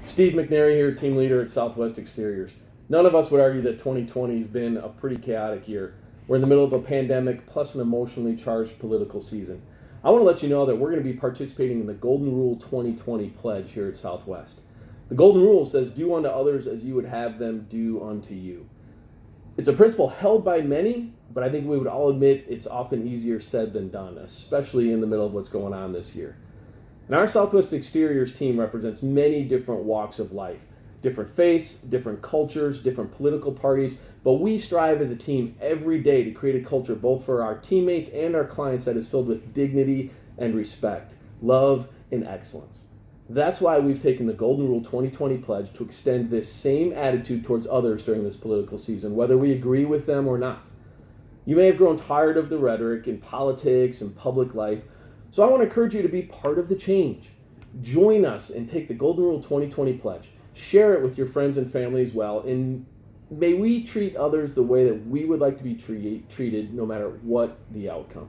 Steve McNary here, team leader at Southwest Exteriors. None of us would argue that 2020 has been a pretty chaotic year. We're in the middle of a pandemic plus an emotionally charged political season. I want to let you know that we're going to be participating in the Golden Rule 2020 pledge here at Southwest. The Golden Rule says, do unto others as you would have them do unto you. It's a principle held by many, but I think we would all admit it's often easier said than done, especially in the middle of what's going on this year. And our Southwest Exteriors team represents many different walks of life, different faiths, different cultures, different political parties, but we strive as a team every day to create a culture both for our teammates and our clients that is filled with dignity and respect, love and excellence. That's why we've taken the Golden Rule 2020 pledge to extend this same attitude towards others during this political season, whether we agree with them or not. You may have grown tired of the rhetoric in politics and public life, so I want to encourage you to be part of the change. Join us and take the Golden Rule 2020 pledge. Share it with your friends and family as well, and may we treat others the way that we would like to be treated no matter what the outcome.